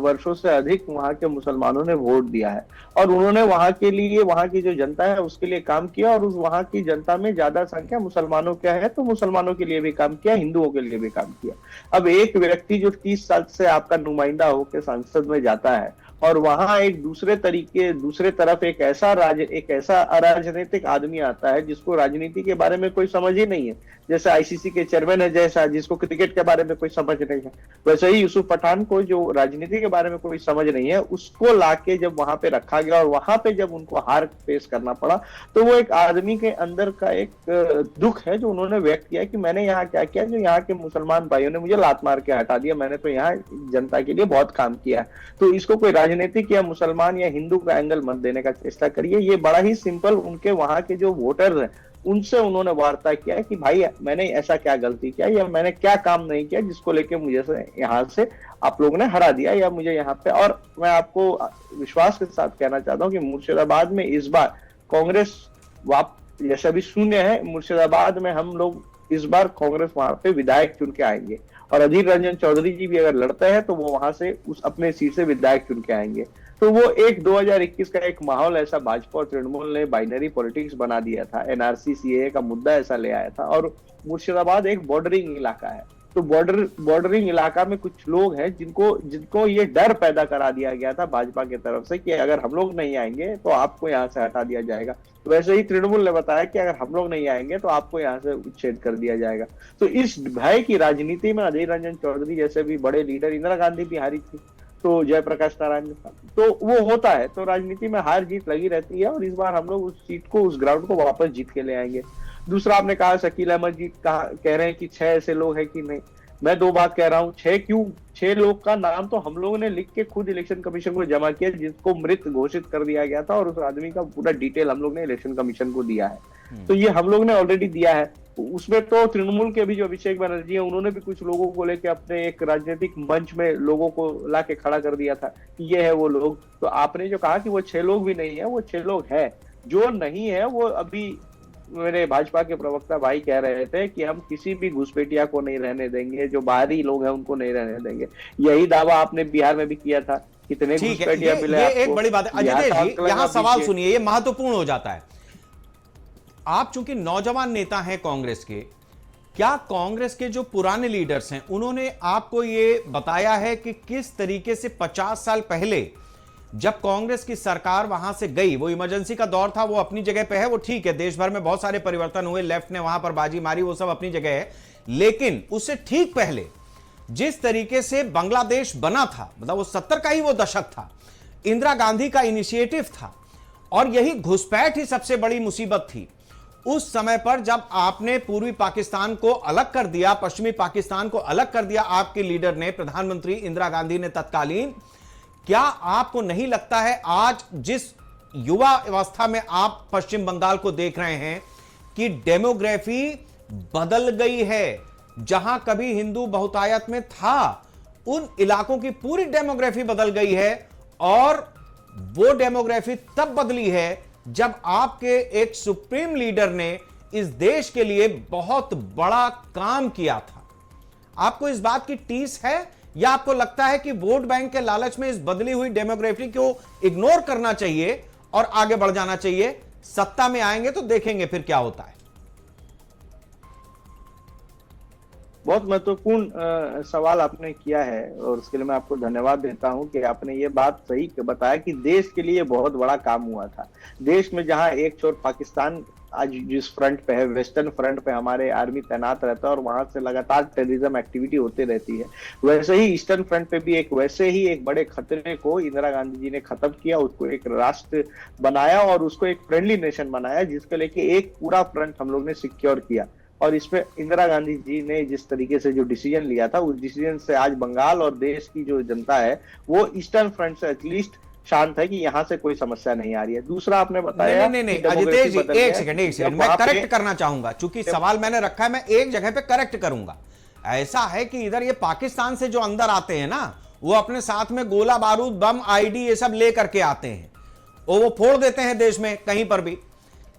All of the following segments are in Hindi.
वर्षों से अधिक वहां के मुसलमानों ने वोट दिया है, और उन्होंने वहां के लिए, वहां की जो जनता है उसके लिए काम किया, और उस वहां की जनता में ज्यादा संख्या मुसलमानों का है, तो मुसलमानों के लिए भी काम किया, हिंदुओं के लिए भी काम किया। अब एक व्यक्ति जो 30 साल से आपका नुमाइंदा होकर संसद में जाता है, और वहां एक दूसरे तरीके, दूसरे तरफ एक ऐसा अराजनीतिक आदमी आता है जिसको राजनीति के बारे में कोई समझ ही नहीं है, जैसे आईसीसी के चेयरमैन है, जैसा जिसको क्रिकेट के बारे में कोई समझ नहीं है, वैसे ही यूसुफ पठान को जो राजनीति के बारे में कोई समझ नहीं है, उसको लाके जब वहां पे रखा गया, और वहां पे जब उनको हार फेस करना पड़ा, तो वो एक आदमी के अंदर का एक दुख है जो उन्होंने व्यक्त किया कि मैंने यहाँ क्या किया, जो यहाँ के मुसलमान भाइयों ने मुझे लात मार के हटा दिया, मैंने तो यहाँ जनता के लिए बहुत काम किया है। तो इसको कोई राजनीतिक या मुसलमान या हिंदू का एंगल मत देने का चेष्टा करिए, ये बड़ा ही सिंपल उनके वहां के जो वोटर्स हैं उनसे उन्होंने वार्ता किया कि भाई मैंने ऐसा क्या गलती किया, या मैंने क्या काम नहीं किया जिसको लेके मुझे यहाँ से आप लोगों ने हरा दिया, या मुझे यहाँ पे। और मैं आपको विश्वास के साथ कहना चाहता हूँ कि मुर्शिदाबाद में इस बार कांग्रेस जैसा भी शून्य है, मुर्शिदाबाद में हम लोग इस बार कांग्रेस वहां पे विधायक चुन के आएंगे, और अधीर रंजन चौधरी जी भी अगर लड़ते हैं तो वो वहां से उस अपने सीट से विधायक चुन के आएंगे। तो वो एक 2021 का एक माहौल ऐसा भाजपा और तृणमूल ने बाइनरी पॉलिटिक्स बना दिया था, एनआरसी सीए का मुद्दा ऐसा ले आया था, और मुर्शिदाबाद एक बॉर्डरिंग इलाका है, तो बॉर्डरिंग इलाका में कुछ लोग हैं जिनको ये डर पैदा करा दिया गया था भाजपा की तरफ से कि अगर हम लोग नहीं आएंगे तो आपको यहाँ से हटा दिया जाएगा। तो वैसे ही तृणमूल ने बताया कि अगर हम लोग नहीं आएंगे तो आपको यहाँ से उच्छेद कर दिया जाएगा। तो इस भय की राजनीति में अधीर रंजन चौधरी जैसे भी बड़े लीडर, इंदिरा गांधी भी हारी थी, तो जयप्रकाश नारायण था, तो वो होता है, तो राजनीति में हार जीत लगी रहती है, और इस बार हम लोग उस सीट को, उस ग्राउंड को वापस जीत के ले आएंगे। दूसरा आपने कहा शकील अहमद जी कह रहे हैं कि 6 ऐसे लोग हैं कि नहीं, मैं 2 बात कह रहा हूँ। 6 क्यों? 6 लोग का नाम तो हम लोगों ने लिख के खुद इलेक्शन कमीशन को जमा किया, जिसको मृत घोषित कर दिया गया था, और उस आदमी का पूरा डिटेल हम लोग ने इलेक्शन कमीशन को दिया है। तो ये हम लोग ने ऑलरेडी दिया है। उसमें तो तृणमूल के भी जो अभिषेक बनर्जी है, उन्होंने भी कुछ लोगों को लेके अपने एक राजनीतिक मंच में लोगों को ला के खड़ा कर दिया था कि ये है वो लोग। तो आपने जो कहा कि वो 6 लोग भी नहीं है, वो 6 लोग है। जो नहीं है वो अभी मेरे भाजपा के प्रवक्ता भाई कह रहे थे कि हम किसी भी घुसपैठिया को नहीं रहने देंगे, जो बाहरी लोग हैं उनको नहीं रहने देंगे। यही दावा आपने बिहार में भी किया था, कितने घुसपैठिया मिले। ये एक बड़ी बात है अजय जी, यहाँ सवाल सुनिए, ये महत्वपूर्ण हो जाता है। आप चूंकि नौजवान नेता हैं कांग्रेस के, क्या कांग्रेस के जो पुराने लीडर्स हैं उन्होंने आपको ये बताया है कि किस तरीके से 50 साल पहले जब कांग्रेस की सरकार वहां से गई, वो इमरजेंसी का दौर था, वो अपनी जगह पे है, वो ठीक है, देश भर में बहुत सारे परिवर्तन हुए, लेफ्ट ने वहां पर बाजी मारी, वो सब अपनी जगह है, लेकिन उससे ठीक पहले जिस तरीके से बांग्लादेश बना था, मतलब वो 70 का ही वो दशक था, इंदिरा गांधी का इनिशिएटिव था, और यही घुसपैठ ही सबसे बड़ी मुसीबत थी। उस समय पर जब आपने पूर्वी पाकिस्तान को अलग कर दिया, पश्चिमी पाकिस्तान को अलग कर दिया आपके लीडर ने, प्रधानमंत्री इंदिरा गांधी ने तत्कालीन, क्या आपको नहीं लगता है आज जिस युवा अवस्था में आप पश्चिम बंगाल को देख रहे हैं कि डेमोग्राफी बदल गई है? जहां कभी हिंदू बहुतायत में था, उन इलाकों की पूरी डेमोग्राफी बदल गई है, और वो डेमोग्राफी तब बदली है जब आपके एक सुप्रीम लीडर ने इस देश के लिए बहुत बड़ा काम किया था। आपको इस बात की टीस है, या आपको लगता है कि वोट बैंक के लालच में इस बदली हुई डेमोग्राफी को इग्नोर करना चाहिए और आगे बढ़ जाना चाहिए? सत्ता में आएंगे तो देखेंगे फिर क्या होता है। बहुत महत्वपूर्ण सवाल आपने किया है, और उसके लिए मैं आपको धन्यवाद देता हूं कि आपने ये बात सही बताया कि देश के लिए बहुत बड़ा काम हुआ था। देश में जहां एक छोर पाकिस्तान आज जिस फ्रंट पे है, वेस्टर्न फ्रंट पे हमारे आर्मी तैनात रहता है और वहां से लगातार टेररिज्म एक्टिविटी होती रहती है, वैसे ही ईस्टर्न फ्रंट पे भी एक बड़े खतरे को इंदिरा गांधी जी ने खत्म किया, उसको एक राष्ट्र बनाया और उसको एक फ्रेंडली नेशन बनाया, जिसके लेके एक पूरा फ्रंट हम लोग ने सिक्योर किया। और इसमें इंदिरा गांधी जी ने जिस तरीके से जो डिसीजन लिया था, उस डिसीजन से आज बंगाल और देश की जो जनता है वो ईस्टर्न फ्रंट से एटलीस्ट शांत है कि यहाँ से कोई समस्या नहीं आ रही है। दूसरा आपने बताया, नहीं अजितेश जी, एक सेकंड मैं करेक्ट करना चाहूंगा, चूंकि सवाल मैंने रखा है, मैं एक जगह पे करेक्ट करूंगा। ऐसा है कि इधर ये पाकिस्तान से जो अंदर आते हैं ना, वो अपने साथ में गोला बारूद, बम, आईडी ये सब ले करके आते हैं, और वो फोड़ देते हैं देश में कहीं पर भी।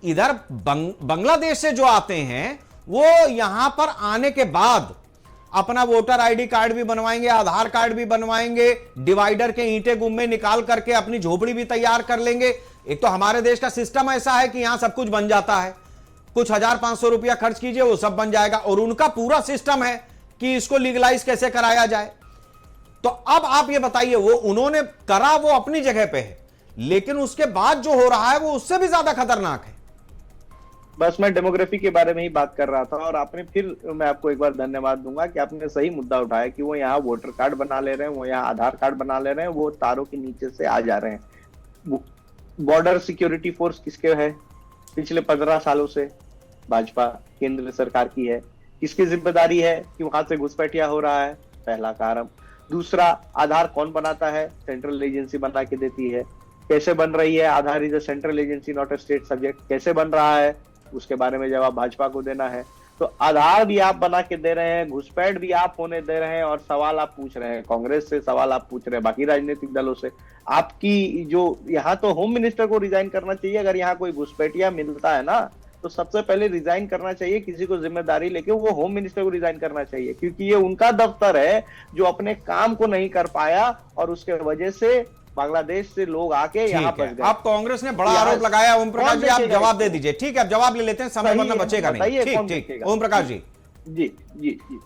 इधर बांग्लादेश से जो आते हैं, वो यहां पर आने के बाद अपना वोटर आईडी कार्ड भी बनवाएंगे, आधार कार्ड भी बनवाएंगे, डिवाइडर के ईंटें गुम्मे निकाल करके अपनी झोपड़ी भी तैयार कर लेंगे। एक तो हमारे देश का सिस्टम ऐसा है कि यहां सब कुछ बन जाता है, कुछ 1,000-500 रुपया खर्च कीजिए वो सब बन जाएगा, और उनका पूरा सिस्टम है कि इसको लीगलाइज कैसे कराया जाए। तो अब आप ये बताइए, वो उन्होंने करा वो अपनी जगह पे है, लेकिन उसके बाद जो हो रहा है वो उससे भी ज्यादा खतरनाक है। बस मैं डेमोग्राफी के बारे में ही बात कर रहा था, और आपने फिर, मैं आपको एक बार धन्यवाद दूंगा कि आपने सही मुद्दा उठाया कि वो यहाँ वोटर कार्ड बना ले रहे हैं, वो यहाँ आधार कार्ड बना ले रहे हैं, वो तारों के नीचे से आ जा रहे हैं। बॉर्डर सिक्योरिटी फोर्स किसके है? पिछले 15 सालों से भाजपा केंद्र सरकार की है। किसकी जिम्मेदारी है कि वहां से घुसपैठिया हो रहा है? पहला कारण। दूसरा, आधार कौन बनाता है? सेंट्रल एजेंसी बना के देती है। कैसे बन रही है? Aadhaar is a central agency not a state subject. कैसे बन रहा है उसके बारे में जवाब भाजपा को देना है। तो आधार भी आप बना के दे रहे हैं, घुसपैठ भी आप होने दे रहे हैं, और सवाल आप पूछ रहे हैं कांग्रेस से, सवाल आप पूछ रहे हैं बाकी राजनीतिक दलों से। आपकी जो यहाँ तो होम मिनिस्टर को रिजाइन करना चाहिए। अगर यहाँ कोई घुसपैठिया मिलता है ना, तो सबसे पहले रिजाइन करना चाहिए, किसी को जिम्मेदारी लेके वो होम मिनिस्टर को रिजाइन करना चाहिए, क्योंकि ये उनका दफ्तर है जो अपने काम को नहीं कर पाया, और उसके वजह से बांग्लादेश से लोग आके यहाँ फंस गए। आप कांग्रेस ने बड़ा आरोप लगाया। ओम प्रकाश जी, आप जवाब दे दीजिए। ठीक है, आप जवाब ले लेते हैं, समय वरना बचेगा नहीं। ठीक, ओम प्रकाश जी। जी जी जी,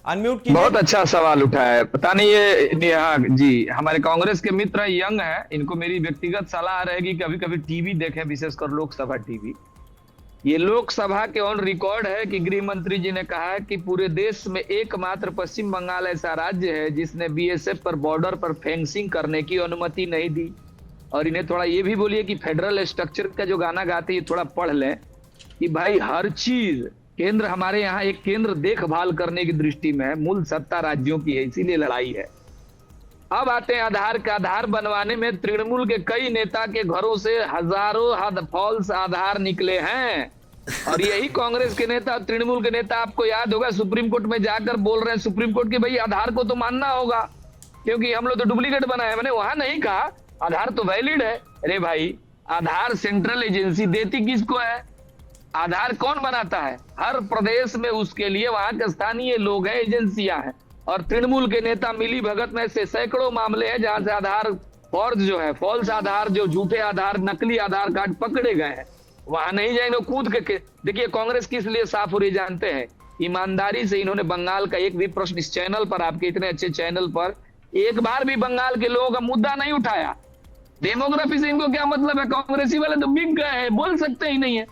अनम्यूट कीजिए। बहुत अच्छा सवाल उठाया है। पता नहीं ये हाँ जी, हमारे कांग्रेस के मित्र यंग है, इनको मेरी व्यक्तिगत सलाह रहेगी कभी कभी टीवी देखें, विशेषकर लोकसभा टीवी। ये लोकसभा के ऑन रिकॉर्ड है कि गृह मंत्री जी ने कहा है कि पूरे देश में एकमात्र पश्चिम बंगाल ऐसा राज्य है जिसने बीएसएफ पर बॉर्डर पर फेंसिंग करने की अनुमति नहीं दी। और इन्हें थोड़ा ये भी बोलिए कि फेडरल स्ट्रक्चर का जो गाना गाते हैं थोड़ा पढ़ लें कि भाई हर चीज केंद्र, हमारे यहाँ एक केंद्र देखभाल करने की दृष्टि में है, मूल सत्ता राज्यों की है, इसीलिए लड़ाई है। अब आते हैं आधार का। आधार बनवाने में तृणमूल के कई नेता के घरों से हजारों फॉल्स आधार निकले हैं, और यही कांग्रेस के नेता, तृणमूल के नेता, आपको याद होगा सुप्रीम कोर्ट में जाकर बोल रहे हैं सुप्रीम कोर्ट के भाई आधार को तो मानना होगा क्योंकि हम लोग तो डुप्लीकेट बनाए। मैंने वहां नहीं कहा आधार तो वैलिड है। अरे भाई, आधार सेंट्रल एजेंसी देती किसको है? आधार कौन बनाता है? हर प्रदेश में उसके लिए वहां के स्थानीय लोग हैं, एजेंसियां हैं। और तृणमूल के नेता मिली भगत में से सैकड़ों मामले हैं जहां से आधार फॉर्ज जो है, फॉल्स आधार, जो झूठे आधार, नकली आधार कार्ड पकड़े गए हैं। वहां नहीं जाएंगे, कूद के। देखिए कांग्रेस किस लिए साफ हो रही जानते हैं? ईमानदारी से इन्होंने बंगाल का एक भी प्रश्न इस चैनल पर, आपके इतने अच्छे चैनल पर, एक बार भी बंगाल के लोगों का मुद्दा नहीं उठाया। डेमोग्राफी से इनको क्या मतलब है? कांग्रेसी वाले तो बिक गए हैं, बोल सकते ही नहीं है।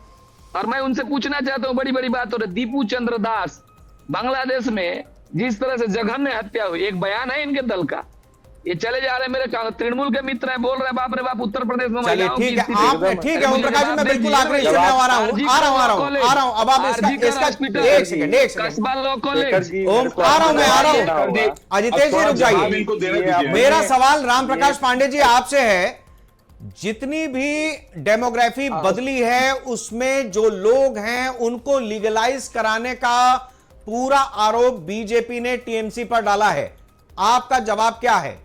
और मैं उनसे पूछना चाहता हूँ, बड़ी बड़ी बात हो रही, दीपू चंद्र दास, बांग्लादेश में जिस तरह से जघन्य हत्या हुई, एक बयान है इनके दल का, ये चले जा रहे हैं, मेरे तृणमूल के मित्र हैं, बोल रहे हैं बाप रे बाप उत्तर प्रदेश में चलिए ठीक है, आप ठीक है ओम प्रकाश जी, मैं बिल्कुल आखिरी हिस्से में आ रहा हूं। अब आप इसका एक सेकंड ओम आ रहा हूं। अजितेश जी रुक जाइए। मेरा सवाल राम प्रकाश पांडे जी आपसे है, जितनी भी डेमोग्राफी बदली है उसमें जो लोग हैं उनको लीगलाइज कराने का पूरा आरोप बीजेपी ने टीएमसी पर डाला है, आपका जवाब क्या है?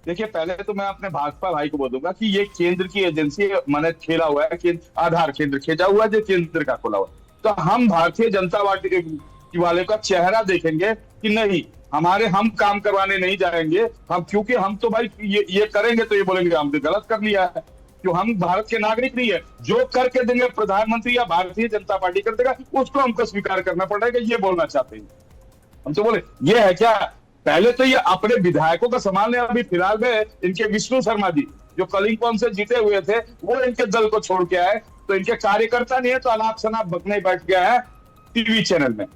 देखिए, पहले तो मैं अपने भाजपा भाई को बोलूंगा कि ये केंद्र की एजेंसी मैंने खेला हुआ है, आधार केंद्र खेजा हुआ है जो केंद्र का खोला हुआ। तो हम भारतीय जनता पार्टी वाले का चेहरा देखेंगे कि नहीं, हम काम करवाने नहीं जाएंगे, हम, क्योंकि हम तो भाई ये करेंगे तो ये बोलेंगे हमने गलत कर लिया है, क्यों? हम भारत के नागरिक नहीं है। जो करके देंगे प्रधानमंत्री या भारतीय जनता पार्टी कर देगा, उसको हमको स्वीकार करना पड़ेगा, ये बोलना चाहते हैं। हम तो बोले ये है क्या? पहले तो ये अपने विधायकों का संभाल रहे। अभी फिलहाल में इनके विष्णु शर्मा जी जो कलिंगपन से जीते हुए थे, वो इनके दल को छोड़ के आए, तो इनके कार्यकर्ता नहीं है तो अनाप शनाप बकने बैठ गया है टीवी चैनल में।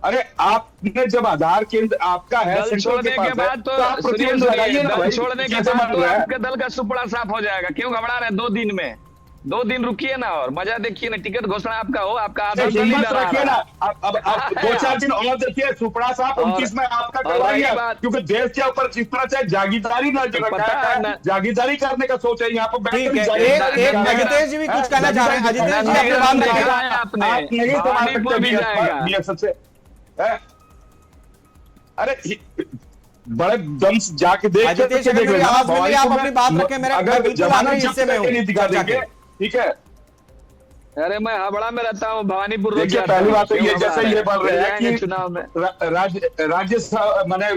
अरे आपने जब आधार केंद्र आपका है, छोड़ने के बाद तो छोड़ने के बाद तो आपके दल का सुपड़ा साफ हो जाएगा। क्यों घबरा रहे? 2 दिन में, 2 दिन रुकिए ना और मजा देखिए ना। टिकट घोषणा आपका हो, आपका आधार रखिए ना, अब 2-4 दिन और देखिए, सुपड़ा साहब 29 में आपका करवाइए, क्योंकि देश के ऊपर जिस तरह से जागीरदारी जागीरदारी करने का सोच है यहाँ पर। अजितेश जी भी कुछ कहना चाह रहे हैं। अजितेश जी अरे बड़े दम से जाके देख आप अपनी बात रखें, मेरे बिल्कुल आखिरी हिस्से में हूं, दिखा देंगे, ठीक है? अरे मैं हावड़ा में रहता हूँ, भवानीपुर रोड देखिए जाता पहली हूँ। बात तो क्यों ये घबरा जैसे रहे ये हैं? बोल रहे हैं जाएंगे कि चुनाव में। राज्य मैंने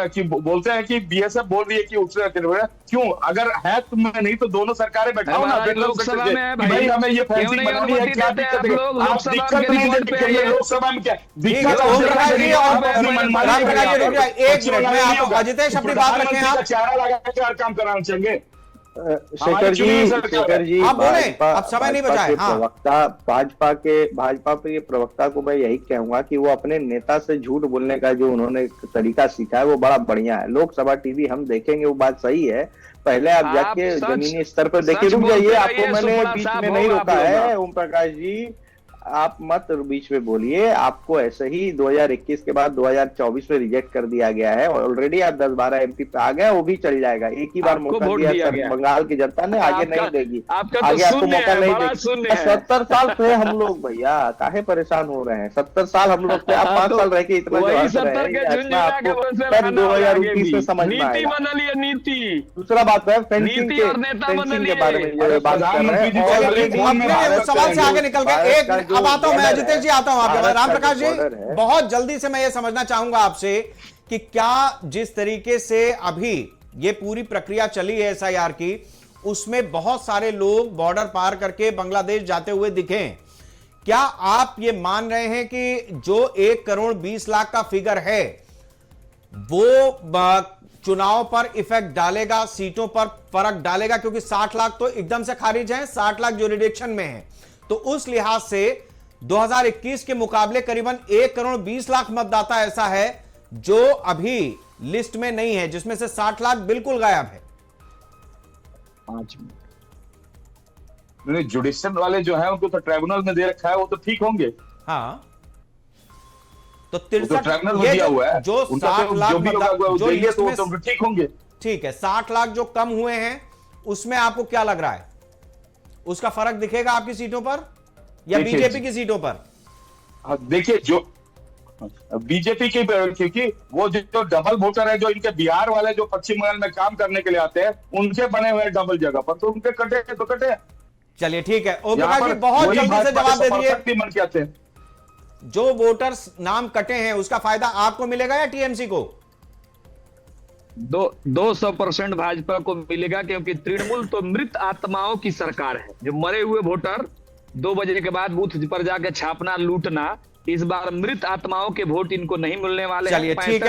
कि बोलते हैं कि बीएसएफ बोल रही है कि उससे क्यों, अगर है तो मैं नहीं तो दोनों सरकारें बैठाओ ना, हमारे लोकसभा में है भाई, भाई हमें ये क्यों फेंसिंग नहीं बनानी है, अनुमति क्या देते हैं दिक्कत आप है? लोग? आप लोकसभा दिक्कत के नहीं रिकॉर्ड पे देखेंगे है। लोकसभा में क्या ठीक दिक्कत? है, आप ओम प्रकाश जी और मनमानी राम प्रकाश जी रुकिए, एक बच्चे मिनट में लगाने नहीं आप होगा। अजितेश अपनी बात रखें। प्रधानमंत्री का आप चारा लगा के हर काम कराना चाहिए। शेखर जी आप बोले, भाजपा अब समय नहीं भाजपा बचा है। के हाँ। प्रवक्ता भाजपा के प्रवक्ता को मैं यही कहूंगा कि वो अपने नेता से झूठ बोलने का जो उन्होंने तरीका सीखा है वो बड़ा बढ़िया है। लोकसभा टीवी हम देखेंगे, वो बात सही है। पहले आप जाके जमीनी स्तर पर देखिए। रुक जाइए, आपको मैंने बीच में नहीं रोका है ओम प्रकाश जी, आप मत बीच में बोलिए। आपको ऐसे ही 2021 के बाद 2024 में रिजेक्ट कर दिया गया है। ऑलरेडी आप 10-12 एमपी पे आ गए, वो भी चल जाएगा। एक ही बार मौका दिया बंगाल की जनता ने, आगे नहीं देगी। आगे आपको मौका नहीं देगी। 70 साल थे हम लोग भैया, काहे परेशान हो रहे हैं? 70 साल हम लोग थे, आप 5 साल रह के इतना जो हंस रहे हैं, आपको 2029 में समझ में आएगा। नीति दूसरा बात है फेंसिंग के बारे में ये बात कर रहे हैं। सवाल से आगे निकल गए। एक अब आता हूं मैं, अजितेश जी आता हूं आपके। राम प्रकाश जी, बहुत जल्दी से मैं ये समझना चाहूंगा आपसे कि क्या जिस तरीके से अभी ये पूरी प्रक्रिया चली है एसआईआर की, उसमें बहुत सारे लोग बॉर्डर पार करके बांग्लादेश जाते हुए दिखे, क्या आप ये मान रहे हैं कि जो 1 करोड़ 20 लाख का फिगर है वो चुनाव पर इफेक्ट डालेगा, सीटों पर फर्क डालेगा? क्योंकि 60 लाख तो एकदम से खारिज है, 60 लाख जो रिडक्शन में है, तो उस लिहाज से 2021 के मुकाबले करीबन 1 करोड़ 20 लाख मतदाता ऐसा है जो अभी लिस्ट में नहीं है, जिसमें से 60 लाख बिल्कुल गायब है। 5 मिनट जुडिशियल वाले जो है उनको तो ट्राइब्यूनल में दे रखा है, वो तो ठीक होंगे। हाँ, तो तो 63 ट्राइब्यूनल में दिया हुआ है, जो 60 लाख जो भी होगा जो लिस्ट में, तो ठीक होंगे। ठीक है, 60 लाख जो कम हुए हैं उसमें आपको क्या लग रहा है, उसका फर्क दिखेगा आपकी सीटों पर या बीजेपी की सीटों पर? देखिए, जो बीजेपी की, क्योंकि वो जो डबल वोटर है, जो इनके बिहार वाले जो पश्चिम बंगाल में काम करने के लिए आते हैं, उनके बने हुए डबल जगह पर, तो उनके कटे तो कटे। चलिए ठीक है, ओम प्रकाश जी बहुत जल्दी से जवाब दे दिए। मन के आते हैं जो वोटर्स नाम कटे हैं उसका फायदा आपको मिलेगा या टीएमसी को? 200% भाजपा को मिलेगा, क्योंकि तृणमूल तो मृत आत्माओं की सरकार है। जो मरे हुए वोटर 2 बजे के बाद बूथ पर जाकर छापना, लूटना, इस बार मृत आत्माओं के वोट इनको नहीं मिलने वाले। चलिए ठीक है।